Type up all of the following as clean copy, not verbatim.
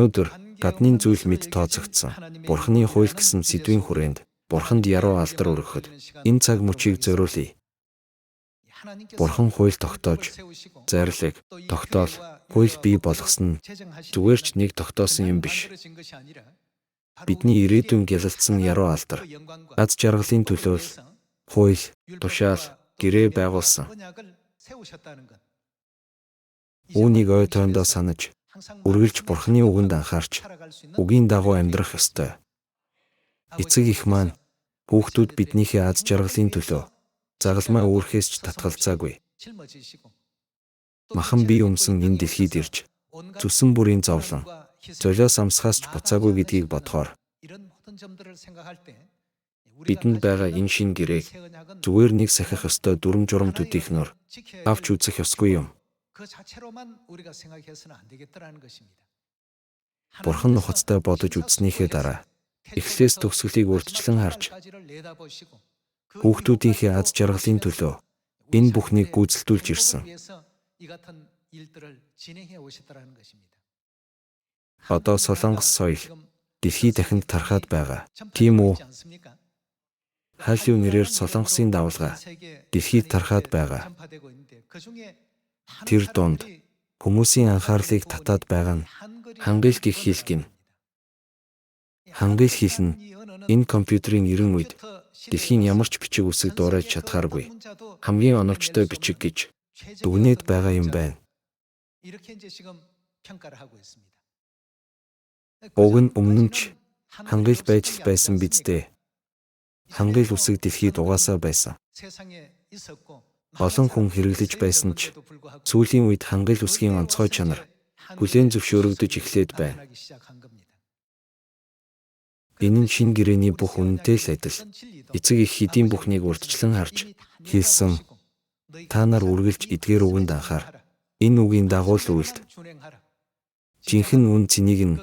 Өнөөдөр гаднын зүйл мэд тооцогдсон. Бурхны хууль гэсэн сэдвийн хүрээнд Бурханд яруу алдар өргөхөд энэ цаг мөчийг зориулъя. Бурхан хууль тогтоож, зарлиг, тогтоол, хууль бий болгосон нь зүгээр ч нэг тогтоосон юм биш. Бидний ирээдүйн гялалцсан яруу алдар, аз жаргалын төлөө хууль, тушаал, гэрээ байгуулсан. Үүнийг ой тоондоо санаж, үргэлж Бурхны үгэнд анхаарч, үгийн дагуу амьдрах ёстой. Эцэг их маань хүүхдүүд биднийхээ аз жаргалын төлөө загалмай үүрхээс ч татгалзаагүй. Махан бие өмсөн энэ дэлхийд ирж, зүсэн бүрийн зовлон, золиос амсгаас ч буцаагүй гэдгийг бодохоор бидэнд байгаа энэ шин гэрээг зүгээр нэг сахих ёстой дүрм журам төдийхнөр авч үзэх ёсгүй юм. Бурхан нухацтай бодож үзснийхээ дараа эхлээс төгсгөлийг урьдчилан харж, хүүхдүүдийнхээ аз жаргалын төлөө энэ бүхнийг гүйцэлдүүлж ирсэн. Одоо Солонгос соёл дэлхий дахинд тархаад байгаа. Тийм үү? Халиу нэрээр Солонгосын давлгаа дэлхийд тархаад байгаа. Тэр донд хүмүүсийн анхаарлыг татаад байгаа нь хангил гэх хэл гин. Хангил хэл нь энэ компьютерийн эрен үед дэлхийн ямар ч бичиг үсэг дуурайж чадхааргүй хамгийн оновчтой бичиг гэж дүгнээд байгаа юм байна. Уг нь өмнө нь ч хангил байж л байсан биз дээ. Хангил үсэг дэлхийд угаасаа байсан. Олон хүн хэрэглэж байсан ч сүүлийн үед хангил үсгийн онцгой чанар хүлээн зөвшөөрөгдөж эхлээд байна. Энэ нь шин гэрээний бүх үнэнтэй л адил. Эцэг их хэдийн бүхнийг урьдчилан харж хэлсэн. Та нар үргэлж эдгээр үгэнд анхаар. Энэ үгийн дагуу л үйлд. Жинхэнэ үн цэнийг нь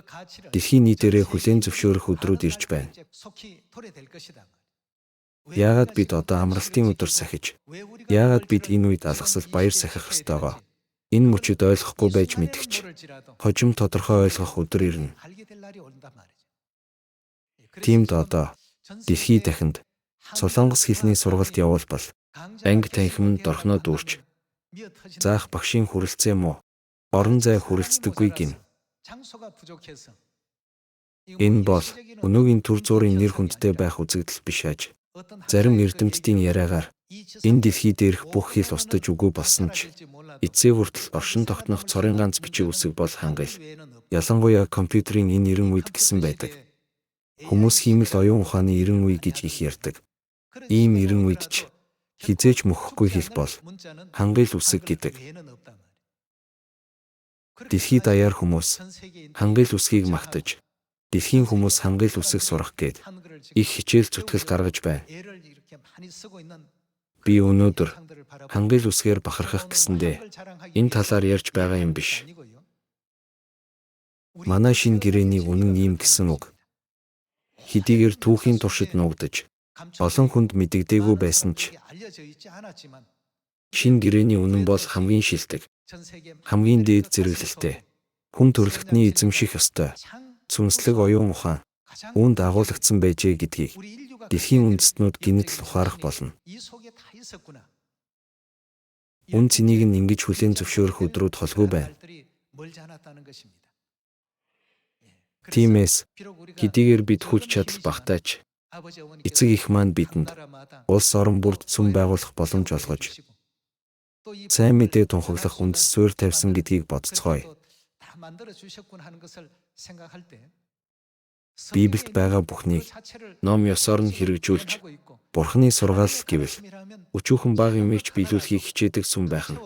дэлхийн нийтээрээ хүлээн зөвшөөрөх өдрүүд ирж байна. Яагаад бид одоо амралтын өдөр сахиж? Яагаад бид энэ үед алгасал баяр сахих ёстойгоо? Энэ мөчөд ойлгохгүй байж мэдгч хожим тодорхой ойлгох өдөр ирнэ. Тиймд одоо дэлхий дахинд Солонгос хэлний сургалт явуулбал анги танхимд дорхноо дүүрч заах багшийн хүрэлцээ муу орон зай хүрэлцдэггүй гин. Энэ бол өнөөгийн төр зуурын нэр хүндтэй байх үзэгдэл биш аж. Зарим эрдэмтдийн яриагаар энэ дэлхий дээрх бүх хэл устж үгүй болсон ч эцсээ хүртэл оршин тогтнох цорын ганц бичиг үсэг бол хангил. Ялангуяа компьютерийн энэ эрен үед гэсэн байдаг. Хүмүүс хиймэл оюун ухааны эрен үе гэж их ярьдаг. Ийм эрен үед ч хизээч мөхгүй хэл бол хангил үсэг гэдэг. Дэлхийд даяар хүмүүс хангил үсгийг магтаж, дэлхийн хүмүүс хангил үсэг сурах гээд их хичээл зүтгэл гаргаж байна. Би өнөөдөр хангил үсгээр бахархах гэсэндээ энэ талаар ярьж байгаа юм биш. Манай шин гэрээний үнэн ийм гэсэн үг. Хэдийгээр түүхийн туршид нуугдаж, олон хүнд мэдэгдээгүй байсан ч шин гэрээний үнэн бол хамгийн шилдэг, хамгийн дээд зэрэглэлтэй, хүн төрөлхтний эзэмших ёстой, сүнслэг оюун ухаан, үүнд агуулгдсан байжээ гэдгийг дэлхийн үндэстнүүд гинэт л ухаарах болно. Үн цэнийг нь ингэж хүлээн зөвшөөрөх өдрүүд холгүй байна. Тиймээс хэдийгээр бид хүч чадал багтаач, эцэг их маань бидэнд улс орон бүрд сүм байгуулах боломж олгож, сайн мэдээ тунхаглах үндэс суурь тавьсан гэдгийг бодцгоё. Библиэд байгаа бүхнийг ном ёсоор нь хэрэгжүүлж, Бурхны сургаал гэвэл өчүүхэн бага юмыг ч биелүүлэхийг хичээдэг сүм байх нь.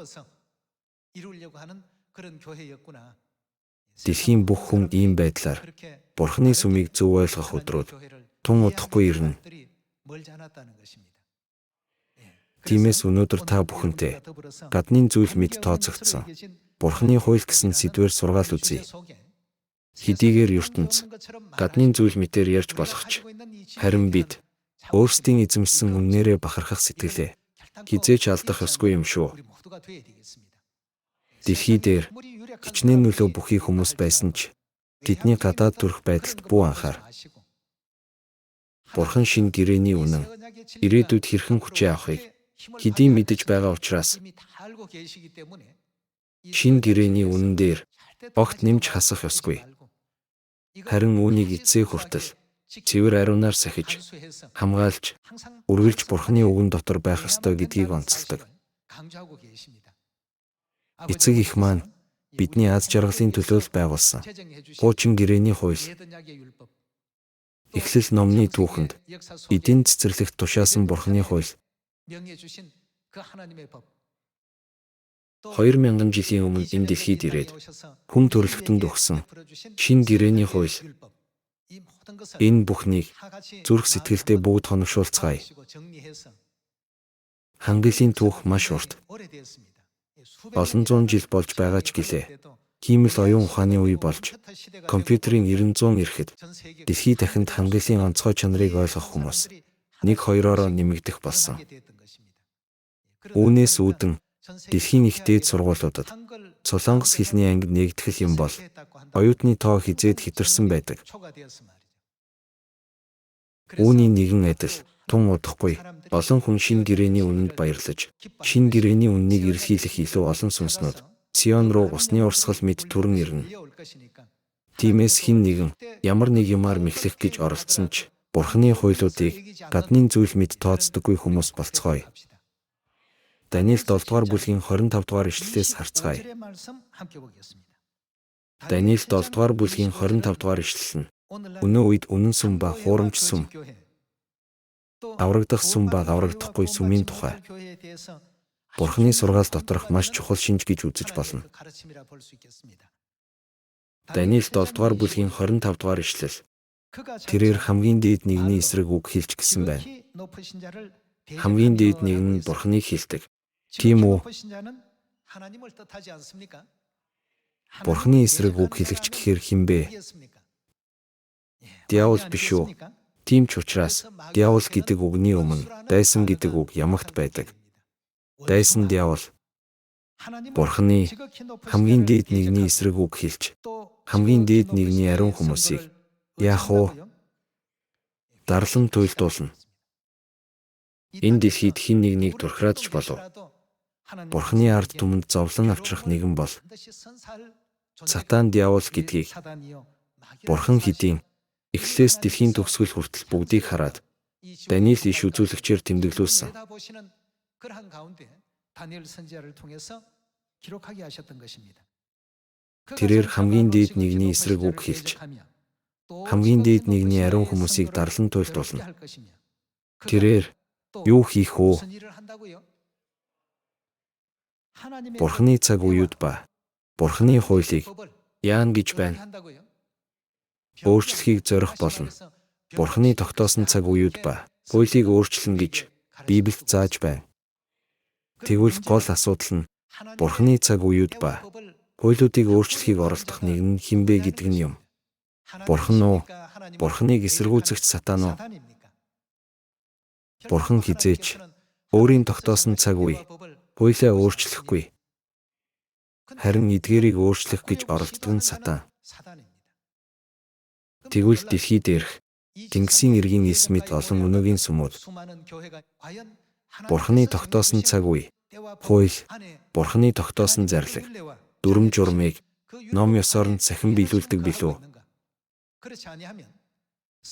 Дэлхийн бүх хүн ийм байдлаар Бурхны сүмийг зөв ойлгох өдрүүд тун удахгүй ирнэ. Тиймээс өнөөдөр та бүхэнтэй гаднын зүйл мэд тооцогдсон Бурхны хууль гэсэн сэдвээр сургаал үзье. Хэдийгээр ертөнц гаднын зүйл мэтээр ярьж болох ч харин бид өөрсдийн эзэмшсэн үннээрээ бахархах сэтгэлээ хизээч алдах ёсгүй юм шүү. Дэлхий дээр хичнээн нөлөө бүхий хүмүүс байсан ч тэдний гадаад төрх байдалд бүү анхаар. Бурхан шинэ гэрээний үнэн, ирээдүйд хэрхэн хүчээ авахыг хэдийн мэдэж байгаа учраас шинэ гэрээний үнэн дээр огт нэмж хасах ёсгүй. Харин үүнийг эцсээ хүртэл цэвэр ариунаар сахиж, хамгаалж, үргэлж Бурханы үгэн дотор байх ёстой гэдгийг онцолдог. Эцэг их маань бидний аз жаргалын төлөө байгуулсан хуучин гэрээний хууль, Эхлэл номны түүхэнд эдийн цэцэрлэгт тушаасан Бурханы хууль 2000 жилийн өмнө энэ дэлхийд ирээд хүн төрөлхтөнд өгсөн шинэ гэрээний хууль. Энэ бүхнийг зүрх сэтгэлдээ бүгд хоногшуулцгаая. Хангилын түүх маш урт. Олон зуун жил болж байгаа ч гэлээ. Хиймэл оюун ухааны үе болж компьютерийн 900 ирэхэд дэлхий дахинд хангилын онцгой чанарыг ойлгох хүмүүс 1-2-ороо нэмэгдэх болсон. Үүнээс үүдэн дэлхийн их дээд сургуулиудад Солонгос хэлний анги нэгтгэл юм бол оюутны тоо хизээд хэтэрсэн байдаг. Үүний нэгэн адил тун удахгүй олон хүн шинэ гэрээний үнэнд баярлаж, шинэ гэрээний үннийг эрэлхийлэх илүү олон сүнснүүд Сион руу усны урсгал мэд түрэн ирнэ. Тиймээс хэн нэгэн ямар нэг юмар мэхлэх гэж оролцсон ч Бурханы хуйлуудыг гаднын зүйл мэд тооцдоггүй хүмүүс болцгоё. Даниэл 7 дугаар бүлгийн 25 дугаар ишлэлээс харцгаая. Даниэл 7 дугаар бүлгийн 25 дугаар ишлэл нь өнөө үед үнэн сүм ба хуурамч сүм, аврагдах сүм ба аврагдахгүй сүмийн тухай Бурханы сургаал доторх маш чухал шинж гэж үзэж болно. Даниэл 7 дугаар бүлгийн 25 дугаар ишлэл. Тэрээр хамгийн дээд нэгний эсрэг үг хэлж гисэн байна. Хамгийн дээд нэг нь Бурханыг хэлдэг. Тийм үү? Бурханы эсрэг үг хэлэгч гэхээр хэн бэ? Диавол биш үү? Тийм ч учраас диавол гэдэг үгний өмнө дайсан гэдэг үг ямагт байдаг. Дайсан диавол Бурханы хамгийн дээд нэгний эсрэг үг хэлж, хамгийн дээд нэгний ариун хүмүүсийг яах вэ? Дарлан туйлдуулна. Энэ дэлхийд хэн нэгнийг турхираад ч болов. Бурханы ард түмэнд зовлон авчрах нэгэн бол Сатан диавол гэдгийг Бурхан хэдийн Эхлээс дэлхийн төгсгөл хүртэл бүгдийг хараад Даниэл иш үзүүлэгчээр тэмдэглүүлсэн. Тэрээр хамгийн дээд нэгний эсрэг үг хэлж, хамгийн дээд нэгний ариун хүмүүсийг дарлан туйлдуулна. Тэрээр юу хийх вэ? Бурханы цаг үеуд ба Бурханы хуулийг яан гэж байна. Өөрчлөхийг зорих болно. Бурханы тогтоосон цаг үеуд ба хуулийг өөрчлөн гэж Библиэд зааж байна. Тэгвэл гол асуудал нь Бурханы цаг үеуд ба хуулиудыг өөрчлөхийг оролдох нэг нь хэн бэ гэдэг нь юм. Бурхан уу? Бурханыг эсэргүүцэгч Сатан уу? Бурхан хизээч өөрийн тогтоосон цаг үе, хуулиа өөрчлөхгүй. Харин эдгээрийг өөрчлөх гэж оролддог нь Сатан. Тэгвэл дэлхий дээрх Тэнгисийн эргийн эс мэд олон өнөөгийн сүмүүд Бурханы тогтоосон цаг үе, хууль, Бурханы тогтоосон зарлиг, дүрм журмыг ном ёсоор нь сахин биелүүлдэг билүү?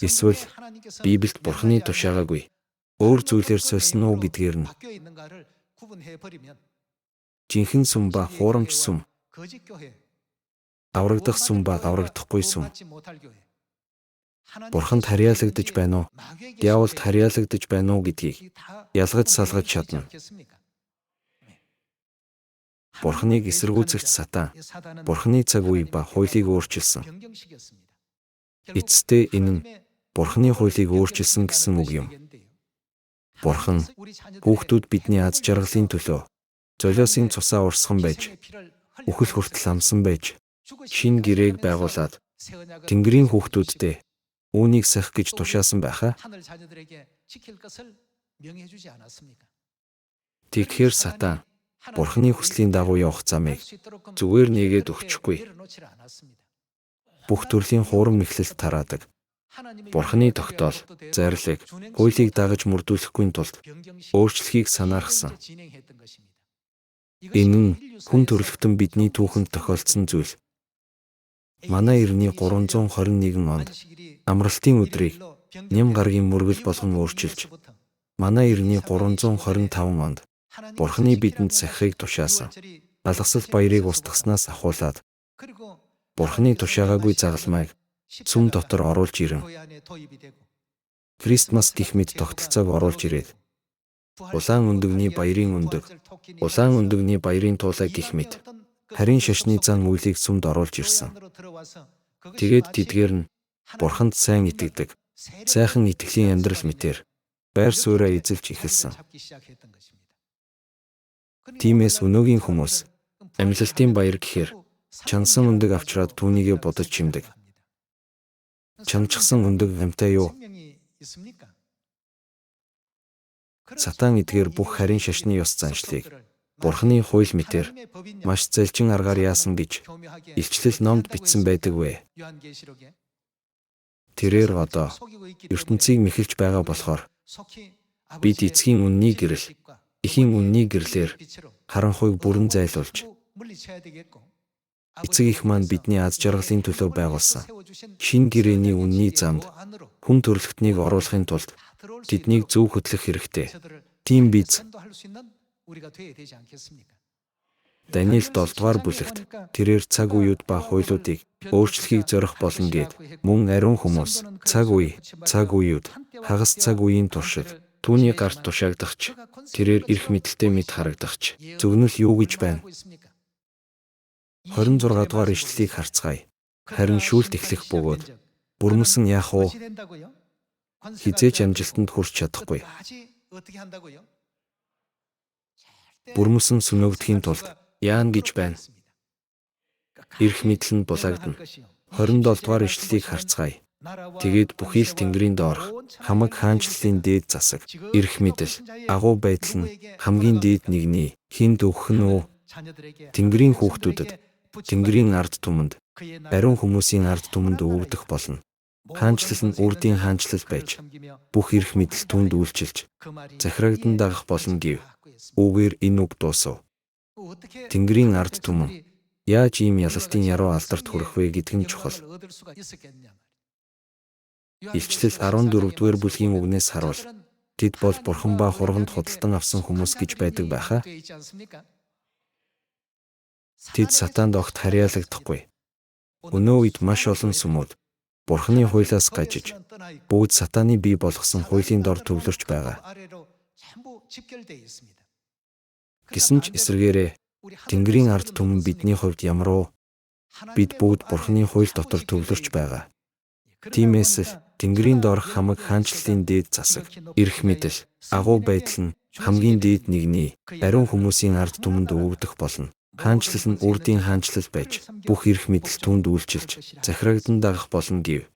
Эсвэл Библиэд Бурханы тушаагаагүй өөр зүйлээр сольсон уу гэдгээр нь жинхэнэ сүм ба хуурамч сүм, аврагдах сүм ба аврагдахгүй сүм Бурханд харьяалагдаж байна уу? Диаволд харьяалагдаж байна уу гэдгийг ялгаж салгаж чадна. Бурханыг эсэргүүцэгч Сатан Бурханы цаг үе ба хуулийг өөрчилсөн. Эцэстээ энэ нь Бурханы хуулийг өөрчилсөн гэсэн үг юм. Бурхан хүүхдүүд бидний аз жаргалын төлөө золиосын цусаа урсган байж, үхэл хүртэл амсан байж, шинэ гэрээг байгуулад Тэнгэрийн хүүхдүүддээ үүнийг сах гэж тушаасан байхаа. Тэгэхээр Сатан Бурханы хүслийн дагуу явах замыг зүгээр нээгээд өгчихгүй. бүх төрлийн хуурам нэхлэлд тараадаг. Бурханы тогтоол, зарлиг, хуулийг дагаж мөрдүүлэхгүй тулд өөрчлөлийг санаархсан. Энэ нь хүн төрөлхтөн бидний түүхэнд тохиолдсон зүйл. Манай эртний 321 онд амралтын өдрийг ням гарагийн мөргөл болгон өөрчилж, манай эртний 325 онд Бурханы бидэнд сахихыг тушаасан. Алгасал баярыг устгаснаас ахуулаад Бурханы тушаагаагүй загалмайг цүм дотор оруулж ирэн Христмас гэх мэт тогтолцоог оруулж ирээд улаан өндөгний баярын өндөг, улаан өндөгний баярын туулай гэх мэт харин шашны зан үйлийг сүмд оруулж ирсэн. Тэгээд тэдгээр нь Бурханд сайн итгэдэг, сайхан итгэлийн амьдрал мэтээр байр сууриа эзэлж эхэлсэн. Тиймээс өнөөгийн хүмүүс амьлалтын баяр гэхээр чансан өндөг авчраад түүнийгээ бодож чимдэг. Чамчсан өндөг амьтаа юу? Сатан эдгээр бүх харин шашны ёс заншлыг Бурханы хууль мэтээр маш залчин аргаар яасан гэж илчлэл номд бичсэн байдаг вэ? Тэрээр одоо ертөнцийг мэхэлж байгаа болохоор бид эцгийн үнний гэрэл, эхийн үнний гэрлэр харанхуйг бүрэн зайлуулж эцэг их маань бидний аз жаргалын төлөө байгуулсан шин гэрээний үнний замд хүн төрөлхтнийг оруулахын тулд тэднийг зөв хөтлөх хэрэгтэй. Тийм биз. Даниэл 7 дугаар бүлэгт тэрээр цаг үеуд ба хуйлуудыг өөрчлөхийг зорих болно гэд мөн ариун хүмүүс цаг үеуд хагас цаг үеийн туршид түүний гарт тушаагдахч тэрээр ирэх мэдлэлтэй мэд харагдахч зөвнөл юу гэж байна? 26 дугаар ишлэлийг харцгаая. Харин шүүлт эхлэх бөгөөд бүрмөсөн яах вэ? Хизээч амжилтанд хүрч чадахгүй. Бүрмөсөн сүнөөгдөхийн тулд яана гэж байна? Ирэх мэдэл нь булаагдана. 27 дугаар ишлэлийг харцгаая. Тэгээд бүхий л Тэнгэрийн доорх хамаг хаанчлалын дээд засаг ирэх мэдэл агуу байдал нь хамгийн дээд нэгний хинд өгөх нь үү? Тэнгэрийн хүүхдүүдэд Тэнгэрийн ард түмэнд ариун хүмүүсийн ард түмэнд өгөгдөх болно. Хаанчлал нь үрдийн хаанчлал байж бүх ирэх мэдэл түнд үйлчилж захирагдан дагах болно гэв. Үгээр энэ үг дуусав. Тэнгэрийн ард түмэн яаж ийм ялалтын яруу алдарт хүрэх вэ гэдг нь чухал. Илчлэл 14-р бүлгийн үгнээс харуул тэд бол Бурхан ба хурганд худалдан авсан хүмүүс гэж байдаг байхаа. Тэд сатаанд огт харьяалагдахгүй. Өнөө үед маш олон сүмүүд Бурханы хуулиас гажиж бүгд сатаны бий болгосон хуулийн дор төвлөрч байгаа. Гэсэн ч эсвэргээрээ Тэнгэрийн ард түмэн бидний хувьд ямар уу? Бид бүгд Бурханы хууль дотор төвлөрч байгаа. Тиймээс л Тэнгэрийн доорх хамаг хаанчлалын дээд засаг ирэх мэдэл агуу байдал нь хамгийн дээд нэгний ариун хүмүүсийн ард түмэнд өгөгдөх болно. Хаанчлал нь үрдийн хаанчлал байж бүх ирэх мэдэл түнд үйлчилж захирагдан дагах болно гэв.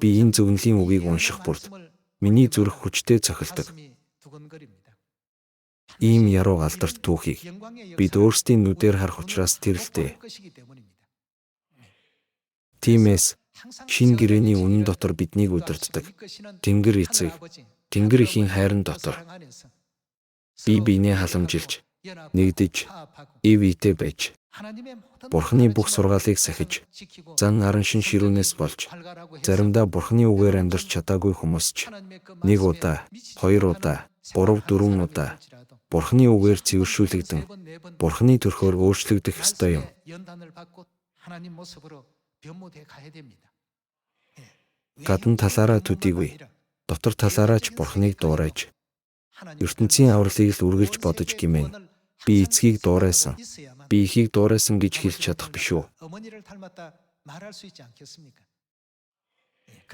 Би энэ зөвнөлийн үгийг унших бүрд миний зүрх хүчтэй цохилдог. Ийм яруу алдарт түүхийг бид өөрсдийн нүдээр харах учраас тэрэлтэй. Тиймээс шин гэрээний үнэн дотор биднийг удирддаг Тэнгэр эцэг, Тэнгэр эхийн хайран дотор бие биенээ халамжилж, нэгдэж, ив итэй байж, Бурханы бүх сургаалыг сахиж, зан аран шин ширүүнээс болж, заримдаа Бурханы үгээр амьдарч чадаагүй хүмүүс ч 1 удаа, 2 удаа, 3, 4 удаа Бурханы үгээр цэвэршүүлэгдэн, Бурханы төрхөөр өөрчлөгдөх ёстой юм. Гадна талаараа төдийгүй, дотор талаараа ч Бурханыг дуурайж, ертөнцийн авралыг л үргэлж бодож гимэн. Би эцгийг дуурайсан, би эхийг дуурайсан гэж хэлж чадах биш үү?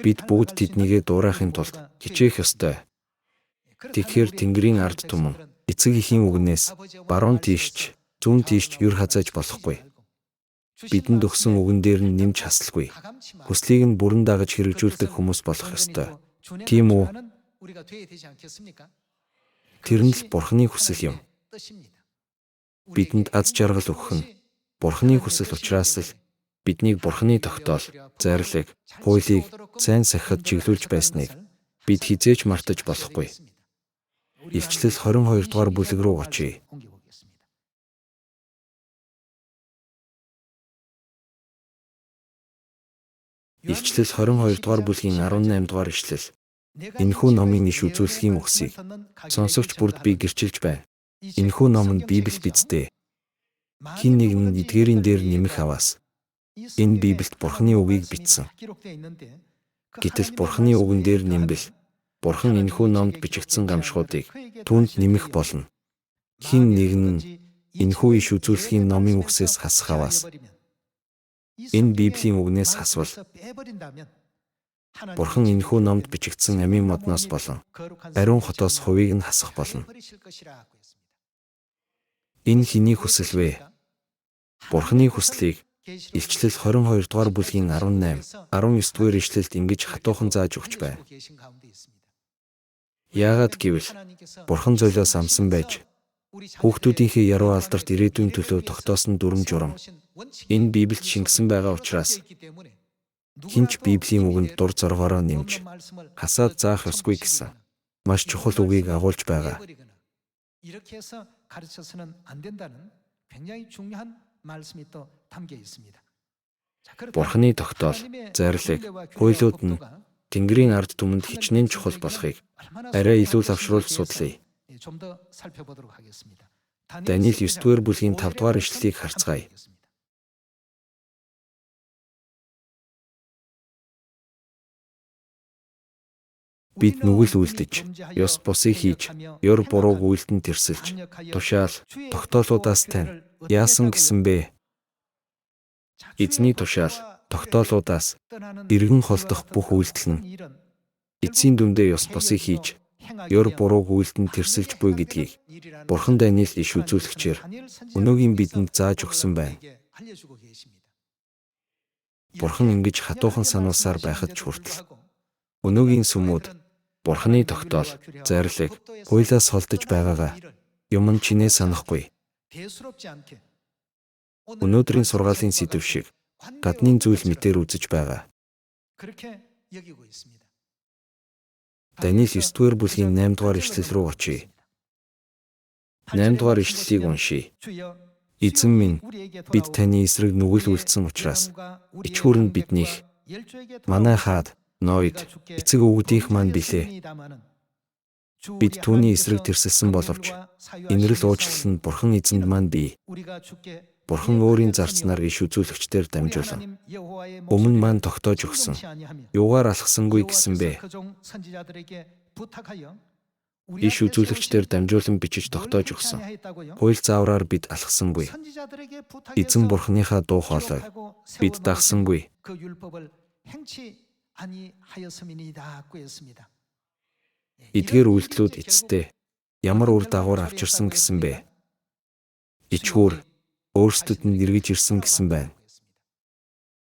Бид бүгд тэднийгээ дуурайхын тулд хичээх ёстой. Тэгэхээр Тэнгэрийн ард түмэн эцэг эхийн үгнээс баруун тийшч, зүүн тийшч юр хазааж болохгүй. Бидэнд өгсөн үгэн дээр нь нэмж хаслгүй. Хүслийг нь бүрэн дагаж хэрэгжүүлдэг хүмүүс болох ёстой. Тийм үү? Тэр нь л Бурханы хүсэл юм. Бидэнд аз жаргал өгөх нь Бурханы хүсэл учраас л биднийг Бурханы тогтоол, зайрлыг, хуулийг сайн сахихад чиглүүлж байсныг бид хизээч мартаж болохгүй. Илчлэл 22 дугаар бүлэг рүү очие. Илчлэл 22 дугаар бүлгийн 18 дугаар ишлэл. Энэхүү номын иш үзүүлэхийн үгсийг сонсогч бүрд би гэрчилж байна. Энэхүү ном нь Библи биз дээ. Хэн нэгэн нь эдгээрийн дээр нэмэх аваас энэ Библиэд Бурханы үгийг бичсэн. Гэтэл Бурханы үгэн дээр нэмбэл Бурхан энэхүү номд бичигдсэн гамшгуудыг түүнд нэмэх болно. Хэн нэгэн нь энэхүү иш үзүүлэхийн номын үгсээс хасах аваас энэ Библийн үгнээс хасвал Бурхан энэхүү номд бичигдсэн амийн модноос болон ариун хотоос хувийг нь хасах болно. Энэ хэний хүсэл вэ? Бурханы хүслийг Илчлэл 22 дугаар бүлгийн 18, 19 дугаар ишлэлд ингэж хатуухан зааж өгч байна. Яагаад гэвэл Бурхан золиос амсан байж хүүхдүүдийнхээ яруу алдарт ирээдүйн төлөө тогтоосон дүрм журам энэ Библиэд шингэсэн байгаа учраас хинч Библийн үгэнд дур зоргоороо нэмж хасаад заах ёсгүй гэсэн маш чухал үгийг агуулж байгаа. Бурханы тогтоол, зайрлыг, хуйлууд нь Тэнгэрийн ард түмэнд хичнээн чухал болохыг арай илүү лавшруулж судлая. Даниэл 9 дугаар бүлгийн 5 дугаар ишлэлийг харцгаая. Бид нүгэл үлдэж, ёс бусыг хийж, ёр бурууг үйлдэн тэрсэлж, тушаал, тогтоолуудаас тань яасан гэсэн бэ? Эзний тушаал, тогтоолуудаас эргэн холдох бүх үйлдэл нь эцсийн дүндээ ёс бусыг хийж, ёр бурууг үйлдэн тэрсэлж буй гэдгийг Бурхан Даниэл иш үзүүлэгчээр өнөөгийн бидэнд зааж өгсөн байна. Бурхан ингэж хатуухан сануулсаар байхад ч хүртэл өнөөгийн сүмүүд Бурханы тогтоол, зайрлыг, хуйлаас холдож байгаагаа юм нь чинээ санахгүй. Өнөөдрийн сургаалын сэдэв шиг гаднын зүйл мэтээр үзэж байгаа. Даниэл 9 дугаар бүлгийн 8 дугаар ишлэл рүү очие. 8 дугаар ишлэлийг уншийе. Эзэн минь, бид таны эсрэг нүгэл үлдсэн учраас ичхүүр нь биднийх манай хаад ноёд эцэг өвгдийнх маань билээ. Бид түүний эсрэг тэрсэлсэн боловч инрэл уучлал нь Бурхан эзэнд маань бий. Бурхан өөрийн зарцнаар иш үзүүлэгчдээр дамжуулан өмнө маань тогтоож өгсөн. Юугаар алхсангүй гэсэн бэ? Иш үзүүлэгчдээр дамжуулан бичиж тогтоож өгсөн. Хууль заавраар бид алхсангүй. Эзэн Бурханыхаа дуу хоолойг бид дагсангүй. Эдгээр үйлдэлүүд эцэстээ ямар үр дагавар авчирсан гэсэн бэ? Ичхүүр өөрсдөд нь эргэж ирсэн гэсэн байна.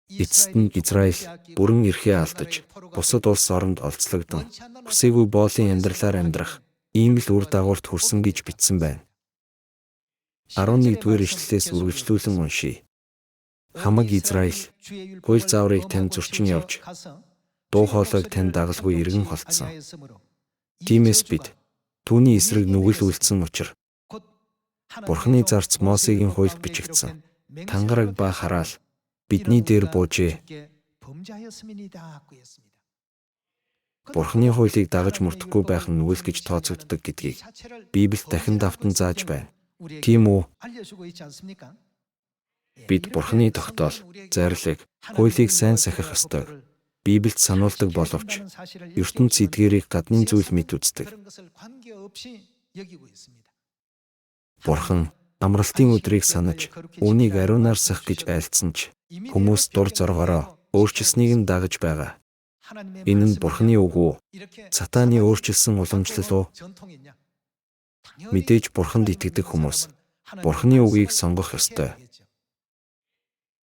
Эцэст нь Израиль бүрэн эрхээ алдаж, бусад улс оронд олзлогдсон, хүсээгүй боолын амьдралаар амьдрах ийм л үр дагаварт хүрсэн гэж бичсэн байна. 11 дугаар ишлэлээс үргэлжлүүлэн уншийе. Хамаг Израиль хууль зааврыг тань зөрчин явж, дуу хоолойг тань дагалгүй эргэн холдсон. Тиймээс бид түүний эсрэг нүгэл үлдсэн учраас Бурханы зарц Мосегийн хуульд бичигдсэн тангараг ба хараал бидний дээр буужээ. Бурханы хуулийг дагаж мөрдөхгүй байх нь нүгэл гэж тооцогддог гэдгийг Библиэд дахин давтан зааж байна. Тийм үү? Бид Бурханы тогтоол, зайрлыг, хуулийг сайн сахих ёстой. Библиэд сануулдаг боловч ертөнц эдгээрийг гаднын зүйл мэт үздэг. Бурхан амралтын өдрийг санаж, үүнийг ариунаар сах гэж айлцсан ч хүмүүс дур зоргороо өөрчилснийг нь дагаж байгаа. Энэ нь Бурханы үг үү? Сатаны өөрчилсөн уламжлал уу? Мэдээж Бурханд итгэдэг хүмүүс Бурханы үгийг сонгох ёстой.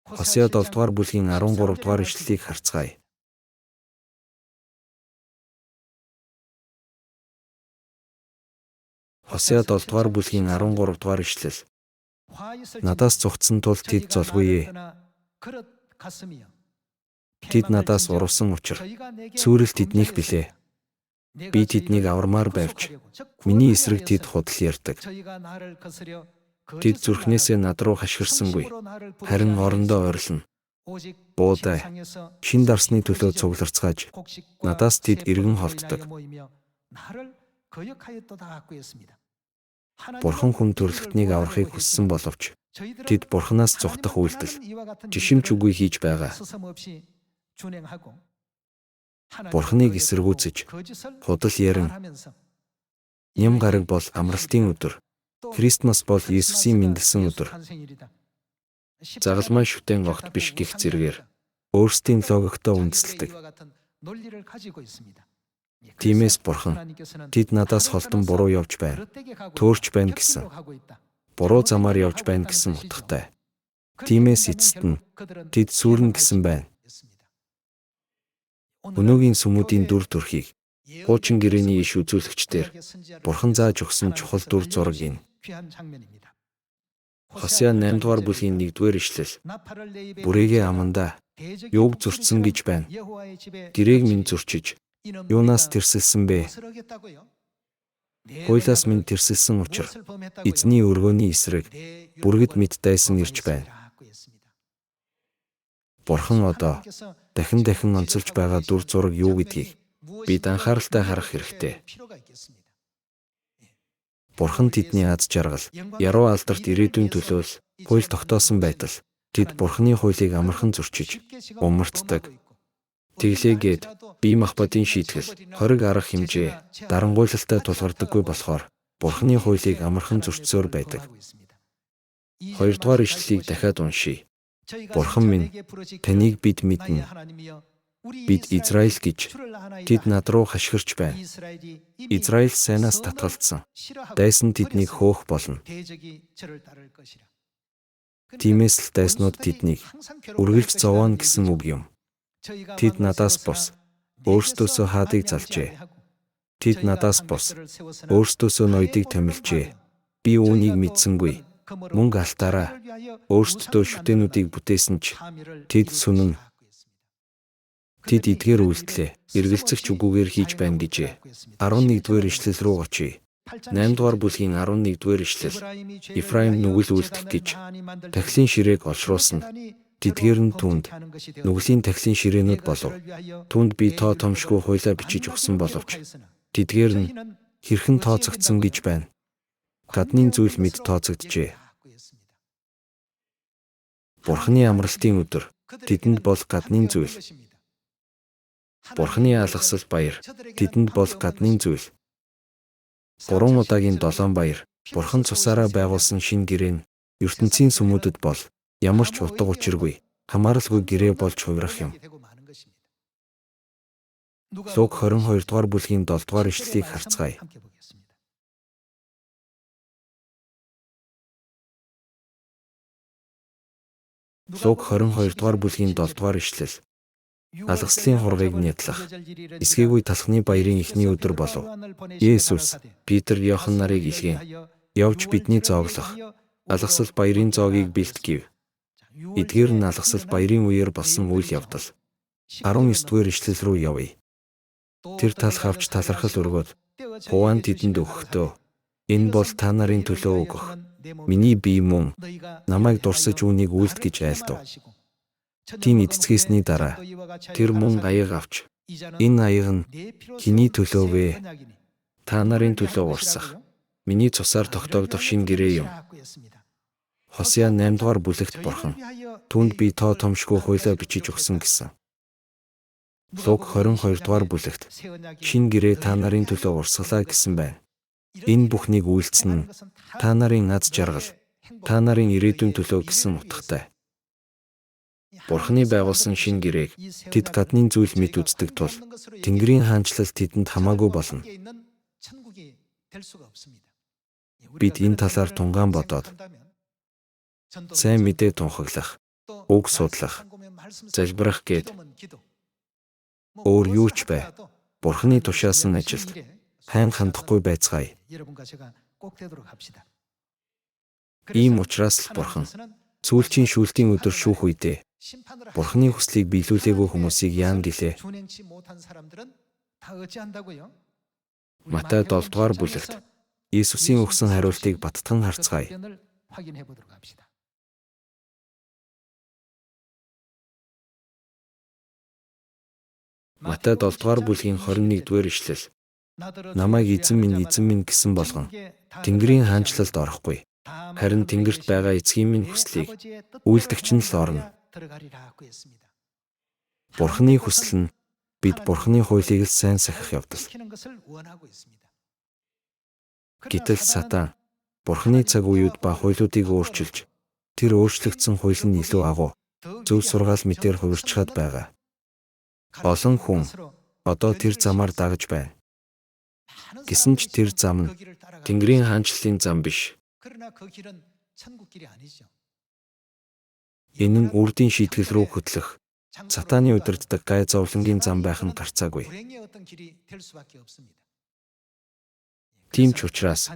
Хосea 7 дугаар бүлгийн 13 дугаар ишлэлийг харцгаая. Хосea 7 дугаар бүлгийн 13 дугаар ишлэл. Надаас зугтсан тул тэд золгүй ээ. Тэд надаас урвсан учир цүүрэл тэднийх билээ. Би тэднийг авармаар байвч миний эсрэг тэд худал ярьдаг. Тэд зүрхнээсээ над руу хашгирсангүй, харин орондоо ойрлоно. Буудай, шин дарсны төлөө цугларцгааж, надаас тэд иргэн холддог. Бурхан хүн төрлөختнийг аврахыг хүссэн боловч тэд Бурханаас зүхтах үйлдэл, жишимч үгүй хийж байгаа. Бурханыг эсэргүүцэж, худал ярин, ням гараг бол амралтын өдөр, Христмас бол Иесусийн мэндэлсэн өдөр. Загалмай шүтэн огт биш гэх зэргээр өөрсдийн логиктой үндэслэдэг. Тиймээс Бурхан тэд надаас холдон буруу явж байна, төөрч байна гэсэн, буруу замаар явж байна гэсэн утгатай. Тиймээс эцэст нь тэд сүрнэ гэсэн байна. Өнөөгийн сүмүүдийн дүр төрхийг хуучин гэрээний иш үзүүлэгчдэр Бурхан зааж өгсөн чухал дүр зураг энэ. Хосea 8-р бүлгийн 1-р ишлэл. Бүрээгээ амандаа юуг зөрчсөн гэж байна. Гэрээг минь зөрчиж, юунаас тэрсэлсэн бэ? Хуйлаас минь тэрсэлсэн учир эзний өргөөний эсрэг бүргэд мэд дайсан ирж байна. Бурхан одоо дахин онцолж байгаа дүр зураг юу гэдгийг бид анхааралтай харах хэрэгтэй. Бурхан тэдний аз жаргал, яруу алдарт ирээдүйн төлөөл хууль тогтоосон байтал тэд Бурханы хуулийг амархан зөрчиж, умартдаг. Тэглээгээд бие махбодын шийтгэл, хориг арга хэмжээ, дарангуйлалтай тулгардаггүй болохоор Бурханы хуулийг амархан зөрчсөөр байдаг. 2-р ишлэлийг дахиад уншийе. Бурхан минь, таныг бид мэднэ. Бид Израиль гэж тэд над руу хашгирч байна. Израиль сайнаас татгалцсан. Дайсан тэднийг хөөх болно. Тиймээс л дайснууд тэднийг үргэлж зовоно гэсэн үг юм. Тэд надаас бус өөрсдөөсөө хаадыг залжээ. Тэд надаас бус өөрсдөөсөө ноёдыг томилжээ. Би үүнийг мэдсэнгүй. Мөнгө алтаараа өөрсдөө шүтэнүүдийг бүтээсэн ч тэд сүнэн. Тэд эдгээр үйлдэлээ эргэлзэгч үгүйгээр хийж байна гэжээ. 11-р ишлэл рүү очие. 8-р бүлгийн 11-р ишлэл. Ефраим нүгэл үлдэх гэж тахилын ширээг олшруулсна. Тэдгээр нь түнд нүглийн тахилын ширээнүүд болов. Түнд би тоо томшгүй хуйлаа бичиж өгсөн боловч тэдгээр нь хэрхэн тооцогдсон гэж байна. Гаднын зүйл мэд тооцогджээ. Бурханы амралтын өдөр тэдэнд бол гаднын зүйл. Бурханы алгасал баяр тэдэнд бол гаднын зүйл. 3 удаагийн 7 баяр Бурхан цусаараа байгуулсан шин гэрээ нь ертөнцийн сүмүүдэд бол ямар ч утга учиргүй, хамааралгүй гэрээ болж хувирах юм. Луг 22-р бүлгийн 7-р ишлэлийг харцгаая. Луг 22-р бүлгийн 7-р ишлэл. Алгаслын хургийг нядлах, эсгээгүй талхны баярын эхний өдөр болов. Есүс, Петр, Иохан нарыг илгээн явж бидний зооглох, алгасал баярын зоогийг бэлтгэв. Эдгээр нь алгасал баярын үеэр болсон үйл явдал. 19-р ишлэл рүү явъя. Тэр талх авч талархал өргөд хуваан тэдэнд өгөхдөө энэ бол та нарын төлөө өгөх миний бие мөн намайг дурсаж үүнийг үлд гэж айлдав. Тийм эцгээсний дараа тэр мөн аяг авч энэ аяг нь хэний төлөө вэ? Та нарын төлөө урсах миний цусаар тогтоогдох шин гэрээ юм. Хосea 8-р бүлэгт Бурхан түнд би тоо томшгүй хуйлаа бичиж өгсөн гэсэн. Луг 22-р бүлэгт шин гэрээ та нарын төлөө урсгалаа гэсэн байна. Энэ бүхнийг үйлдсэн нь та нарын аз жаргал, та нарын ирээдүйн төлөө гэсэн утгатай. Бурханы байгуулсан шин гэрээг тэд гаднын зүйл мэд үздэг тул Тэнгэрийн хаанчлал тэдэнд хамаагүй болно. Бид энэ талаар тунгаан бодоод сайн мэдээ тунхаглах, үг судлах, залбирах гээд өөр юу ч бай. Бурханы тушаасан ажилд хайн хандахгүй байцгаая. Ийм учраас л Бурхан сүүлчийн шүүлтийн өдөр шүүх үедээ Бурхны хүслийг биелүүлээгүй хүмүүсийг яан гэлээ. Матай 7 дугаар бүлэгт Иесусийн өгсөн хариултыг баттган харцгаая. Матай 7 дугаар бүлгийн 21-р ишлэл. Намайг эзэн минь гэсэн болгон Тэнгэрийн хаанчлалд орохгүй. Харин Тэнгэрт байгаа эцгийн минь хүслийг үйлдэгч нь л орно. Бурхны хүсэл нь бид Бурхны хуулийг л сайн сахих явдал. Гэтэл Сатан Бурхны цаг үеуд ба хуулиудыг өөрчилж, тэр өөрчлөгдсөн хууль нь илүү агуу, зөв сургаал мэтээр хувирчхаад байгаа. Олон хүн одоо тэр замаар дагаж байна. Гэсэн ч тэр зам нь Тэнгэрийн хаанчлалын зам биш. Энэ нь үрдийн шийтгэл рүү хөтлөх, Сатаны удирддаг гай зовлонгийн зам байх нь гарцаагүй. Тийм ч учраас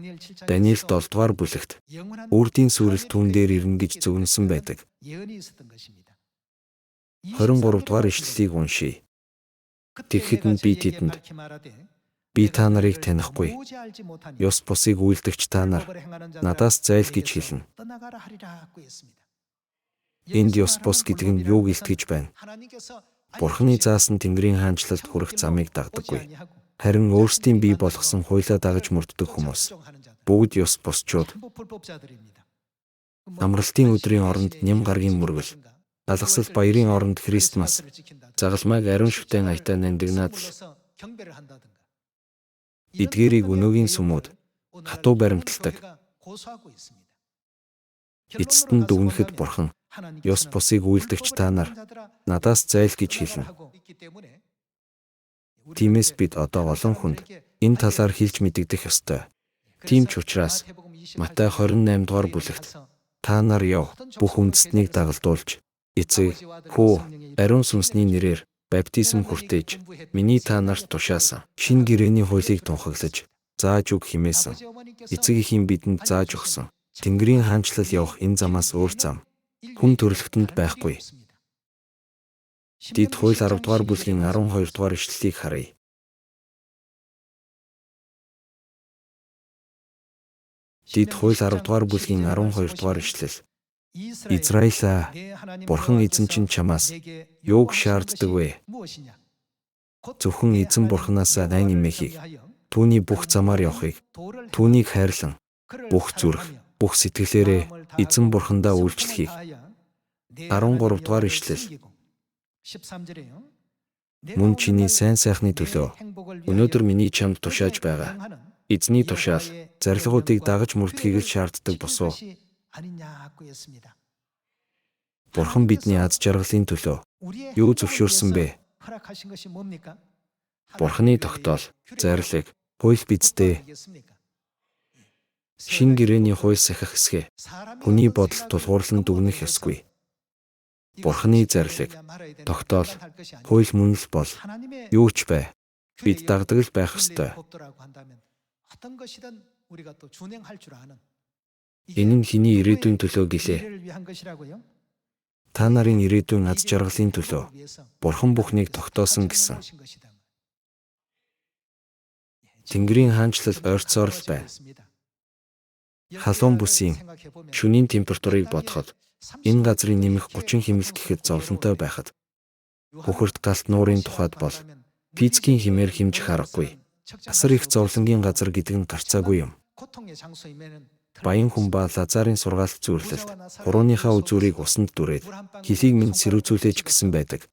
Даниэл 7 дугаар бүлэгт үрдийн сүрэл түүн дээр ирнэ гэж зөвнөсөн байдаг. 23 дугаар ишлэлийг уншийе. Тэгэхэд нь би тэдэнд би та нарыг танихгүй. Ёс бусыг үйлдэгч та нар надаас зайл гэж хэлнэ. Энд ёс бус гэдэг нь юуг илтгэж байна? Бурхны заасан Тэнгэрийн хаанчлалд хүрэх замыг дагдаггүй. Харин өөрсдийн бий болгосон хуулиа дагаж мөрддөг хүмүүс. Бүгд ёс бусчууд. Амралтын өдрийн оронд нэм гаргийн мөргөл, алгасал баярын оронд Христмас, загалмайг ариун шүтэн аятаа нандинаад л эдгээрийг өнөөгийн сүмүүд хатуу баримталдаг. Эцэст нь дүгнэхэд Бурхан ёс бусыг үйлдэгч та нар надаас зайл гэж хэлнэ. Тиймээс бид одоо олон хүнд энэ талаар хэлж мэдэгдэх ёстой. Тийм ч учраас Матай 28 дугаар бүлэгт та нар яв бүх үндэстнийг дагалдуулж эцэг, хүү, ариун сүнсний нэрээр баптизм хүртээж миний та нарт тушаасан шинэ гэрээний хуулийг тунхаглаж зааж өг хэмээсэн. Эцэг эхийн бидэнд зааж өгсөн Тэнгэрийн хаанчлал явах энэ замаас өөр зам хүн төрөлхтөнд байхгүй. Дид хууль 10 дугаар бүлгийн 12 дугаар ишлэлийг харъя. Дид хууль 10 дугаар бүлгийн 12 дугаар ишлэл. Израилаа, Бурхан эзэн чинь чамаас юуг шаарддаг вэ? Зөвхөн эзэн Бурханаасаа дайн эмээхийг, түүний бүх замаар явахыг, түүнийг хайрлан, бүх зүрх, бүх сэтгэлээрээ эзэн Бурхандаа үйлчлэхийг. 13 дугаар ишлэл. Мөн чиний сайн сайхны төлөө өнөөдөр миний чамд тушааж байгаа. Эзний тушаал зарилгуудыг дагаж мөрдөхийг л шаарддаг босуу. Бурхан бидний аз жаргалын төлөө юу зөвшөөрсөн бэ? Бурханы тогтоол, зарлиг, хууль бидтэй. Шинэ гэрээний хууль сахих хэсгээ хүний бодол тулгуурлан дүгнэх ёсгүй. Бурханы зарлиг, тогтоол, хууль мөн л бол юу ч бай. Бид дагдаг л байх ёстой. Энэ нь хэний ирээдүйн төлөө гэлээ? Та нарын ирээдүйн аз жаргалын төлөө Бурхан бүхнийг тогтоосон гэсэн. Тэнгэрийн хаанчлал ойрцоор л байна. Халуун бүсийн шөнийн температурыг бодоход энэ газрын нэмэх 30 хэмэл гэхэд зовлонтой байхад хөхөрт галт нуурын тухайд бол физикийн хэмээр хэмжих аргагүй. Асар их зовлонгийн газар гэдэг нь гарцаагүй юм. Баян хүн ба Лазарын сургаалт зүйрлэлт хурууныхаа үзүүрийг усанд дүрээд хөлийг минь сэрүүцүүлээж гисэн байдаг.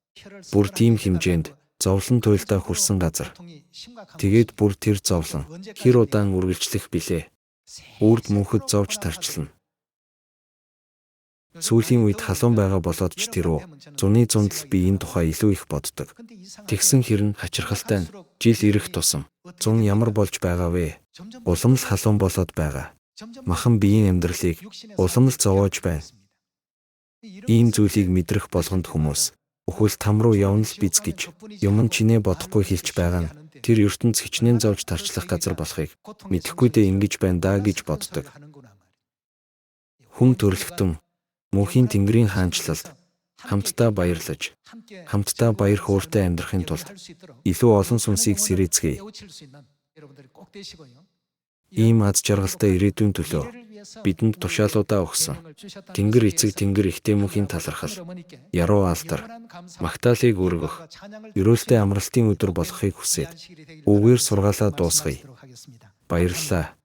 Бүр тийм хэмжээнд зовлон туйлдаа хүрсэн газар. Тэгээд бүр тэр зовлон хэр удаан үргэлжлэх билээ? Үрд мөнхөд зовж тарчлана. Сүүлийн үед халуун байгаа болоод ч тэрөө зуны зунд л би энэ тухай илүү их боддог. Тэгсэн хэрн хачирхалтай нь жил ирэх тусам зун ямар болж байгаа вэ? Улам л халуун болоод байгаа. Махан биеийн амьдралыг улам л зовоож байна. Ийм зүйлийг мэдрэх болгонд хүмүүс өхөл там руу явна л биз гэж юм нь чинээ бодохгүй хэлж байгаа нь тэр ертөнц хичнээн зовж тарчлах газар болохыг мэдэхгүй дээ ингэж байна даа гэж боддог. Хүн төрөлхтөн мөнхийн Тэнгэрийн хаанчлалд Хамтдаа баярлаж, хамтдаа баяр хууртай амьдрахын тулд илүү олон сүнсийг сэрээцгээе. Ийм аз жаргалтай ирээдүйн төлөө бидэнд тушаалуудаа өгсөн Тэнгэр эцэг Тэнгэр ихтэй мөнхийн талархал, яруу алдар, магтаалыг өргөх, өрөөлтэй амралтын өдөр болохыг хүсээд үгээр сургаалаа дуусгая. Баярлалаа.